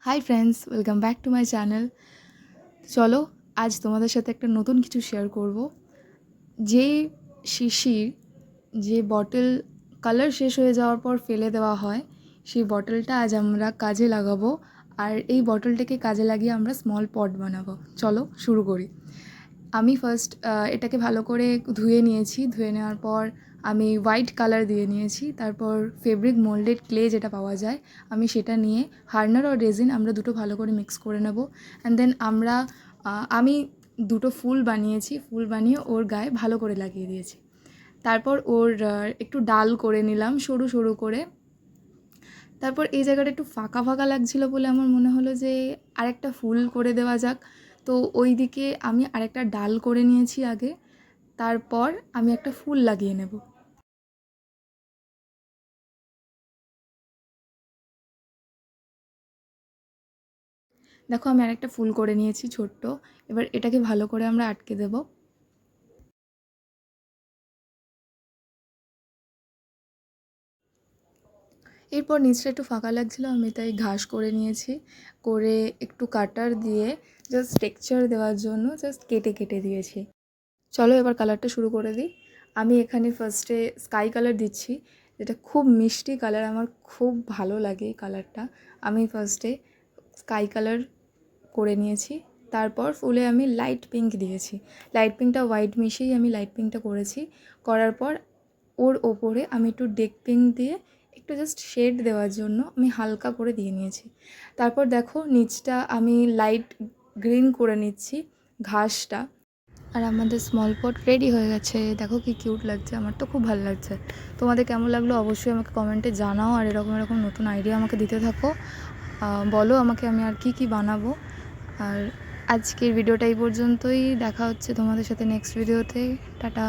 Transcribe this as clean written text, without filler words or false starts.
Hi friends, welcome back to my channel. চলো আজ তোমাদের সাথে একটা নতুন কিছু শেয়ার করব। যে শিশির যে বটল কালার শেষ হয়ে যাওয়ার পর ফেলে দেওয়া হয়, সেই বটলটা আজ আমরা কাজে লাগাবো। আর এই বটলটাকে কাজে লাগিয়ে আমরা স্মল পট বানাবো। চলো শুরু করি। আমি ফার্স্ট এটাকে ভালো করে ধুয়ে নিয়েছি। ধুয়ে নেওয়ার পর আমি হোয়াইট কালার দিয়ে নিয়েছি। তারপর ফেব্রিক মোল্ডেড ক্লে যেটা পাওয়া যায়, আমি সেটা নিয়ে হার্নার আর রেজিন আমরা দুটো ভালো করে মিক্স করে নেব। অ্যান্ড দেন আমি দুটো ফুল বানিয়েছি। ফুল বানিয়ে ওর গায়ে ভালো করে লাগিয়ে দিয়েছি। তারপর ওর একটু ডাল করে নিলাম সরু সরু করে। তারপর এই জায়গাটা একটু ফাঁকা ফাঁকা লাগছিলো বলে আমার মনে হলো যে আরেকটা ফুল করে দেওয়া যাক। তো ওই দিকে আমি আরেকটা ডাল করে নিয়েছি আগে। তারপর আমি একটা ফুল লাগিয়ে নেব। দেখো আমি আরেকটা ফুল করে নিয়েছি ছোট্ট। এবার এটাকে ভালো করে আমরা আটকে দেব। এরপর নিচটা একটু ফাঁকা লাগছিলো, আমি তাই ঘাস করে নিয়েছি। করে একটু কাটার দিয়ে জাস্ট টেক্সচার দেওয়ার জন্য জাস্ট কেটে কেটে দিয়েছি। চলো এবার কালারটা শুরু করে দিই। আমি এখানে ফার্স্টে স্কাই কালার দিচ্ছি, যেটা খুব মিষ্টি কালার, আমার খুব ভালো লাগে এই কালারটা। আমি ফার্স্টে স্কাই কালার করে নিয়েছি। তারপর ফুলে আমি লাইট পিঙ্ক দিয়েছি। লাইট পিঙ্কটা হোয়াইট মিশিয়েই আমি লাইট পিঙ্কটা করেছি। করার পর ওর ওপরে আমি একটু ডেক পিঙ্ক দিয়ে একটু জাস্ট শেড দেওয়ার জন্য আমি হালকা করে দিয়ে নিয়েছি। তারপর দেখো নিচটা আমি লাইট গ্রিন করে নিচ্ছি ঘাসটা। আর আমাদের স্মল পট রেডি হয়ে গেছে। দেখো কি কিউট লাগছে, আমার তো খুব ভালো লাগছে। তোমাদের কেমন লাগলো অবশ্যই আমাকে কমেন্টে জানাও। আর এরকম এরকম নতুন আইডিয়া আমাকে দিতে থাকো। বলো আমাকে আমি আর কি বানাবো। আর আজকের ভিডিওটা এই পর্যন্তই। দেখা হচ্ছে তোমাদের সাথে নেক্সট ভিডিওতে। টাটা।